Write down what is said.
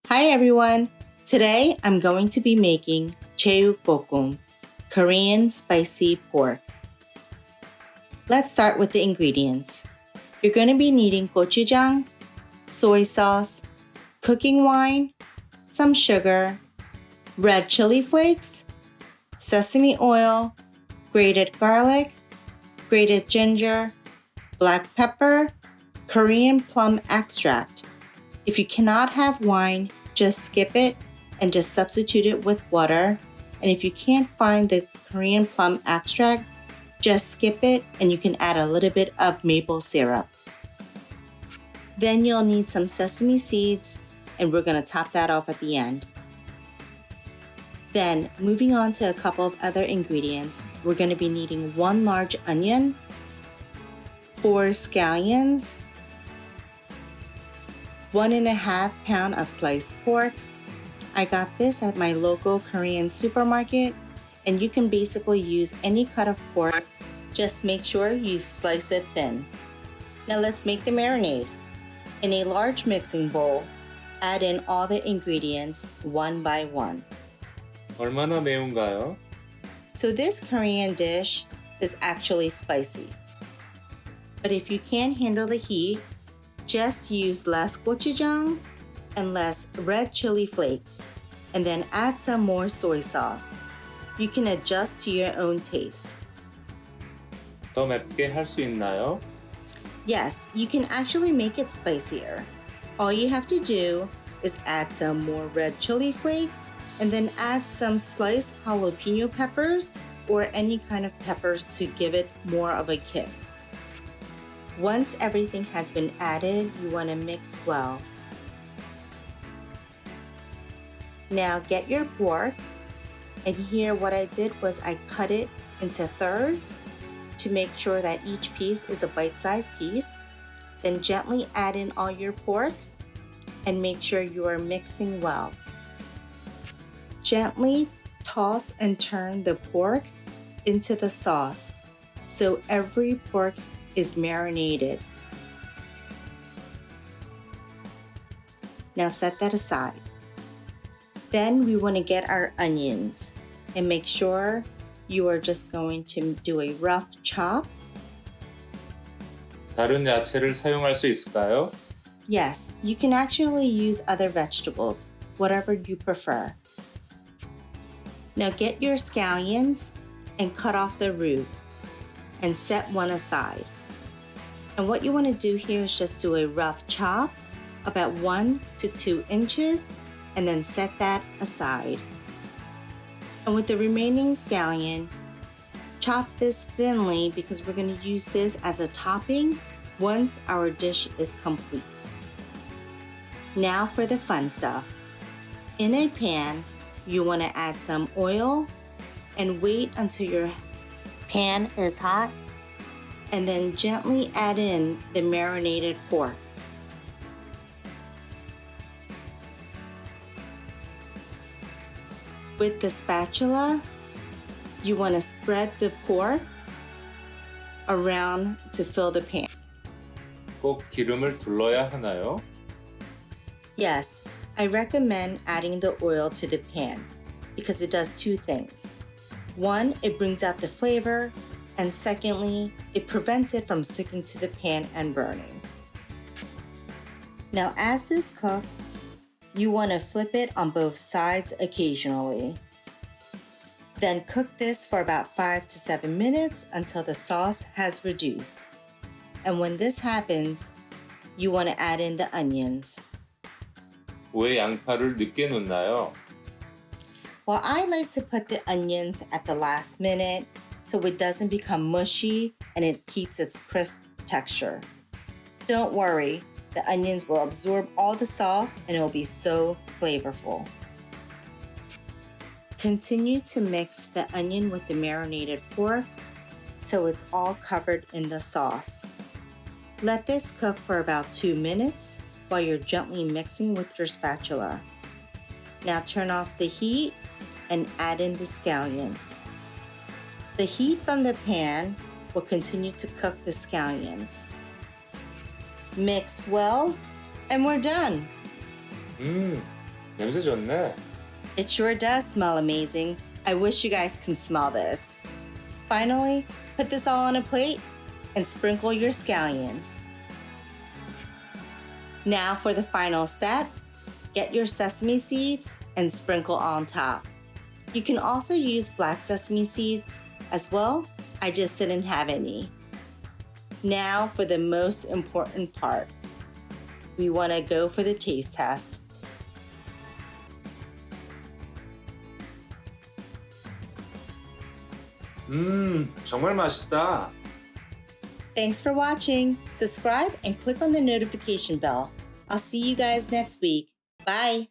Hi everyone! Today I'm going to be making Jeyuk Korean spicy pork. Let's start with the ingredients. You're going to be needing gochujang, soy sauce, cooking wine, some sugar, red chili flakes, sesame oil, grated garlic, grated ginger, black pepper, Korean plum extract. If you cannot have wine, just skip it and just substitute it with water. And if you can't find the Korean plum extract, just skip it and you can add a little bit of maple syrup. Then you'll need some sesame seeds and we're going to top that off at the end. Then moving on to a couple of other ingredients, we're going to be needing 1 large onion, 4 scallions, 1.5 pound of sliced pork. I got this at my local Korean supermarket and you can basically use any cut of pork. Just make sure you slice it thin. Now let's make the marinade. In a large mixing bowl, add in all the ingredients one by one. 얼마나 매운가요? So this Korean dish is actually spicy. But if you can't handle the heat, just use less gochujang and less red chili flakes, and then add some more soy sauce. You can adjust to your own taste. 더 맵게 할 수 있나요? Yes, you can actually make it spicier. All you have to do is add some more red chili flakes and then add some sliced jalapeno peppers or any kind of peppers to give it more of a kick. Once everything has been added, you want to mix well. Now get your pork, and here what I did was I cut it into thirds to make sure that each piece is a bite-sized piece. Then gently add in all your pork and make sure you are mixing well. Gently toss and turn the pork into the sauce so every pork is marinated. Now set that aside. Then we want to get our onions and make sure you are just going to do a rough chop. 다른 야채를 사용할 수 있을까요? Yes, you can actually use other vegetables, whatever you prefer. Now get your scallions and cut off the root and set one aside. And what you want to do here is just do a rough chop, about 1 to 2 inches, and then set that aside. And with the remaining scallion, chop this thinly because we're going to use this as a topping once our dish is complete. Now for the fun stuff. In a pan, you want to add some oil and wait until your pan is hot, and then gently add in the marinated pork. With the spatula, you want to spread the pork around to fill the pan. 꼭 기름을 둘러야 하나요? Yes, I recommend adding the oil to the pan because it does 2 things. One, it brings out the flavor, and secondly, it prevents it from sticking to the pan and burning. Now as this cooks, you want to flip it on both sides occasionally. Then cook this for about 5 to 7 minutes until the sauce has reduced. And when this happens, you want to add in the onions. 왜 양파를 늦게 넣나요? Well, I like to put the onions at the last minute so it doesn't become mushy and it keeps its crisp texture. Don't worry, the onions will absorb all the sauce and it will be so flavorful. Continue to mix the onion with the marinated pork so it's all covered in the sauce. Let this cook for about 2 minutes while you're gently mixing with your spatula. Now turn off the heat and add in the scallions. The heat from the pan will continue to cook the scallions. Mix well, and we're done. 냄새 좋네. It sure does smell amazing. I wish you guys can smell this. Finally, put this all on a plate and sprinkle your scallions. Now for the final step, get your sesame seeds and sprinkle on top. You can also use black sesame seeds as well. I just didn't have any. Now for the most important part. We want to go for the taste test. 정말 맛있다. Thanks for watching. Subscribe and click on the notification bell. I'll see you guys next week. Bye.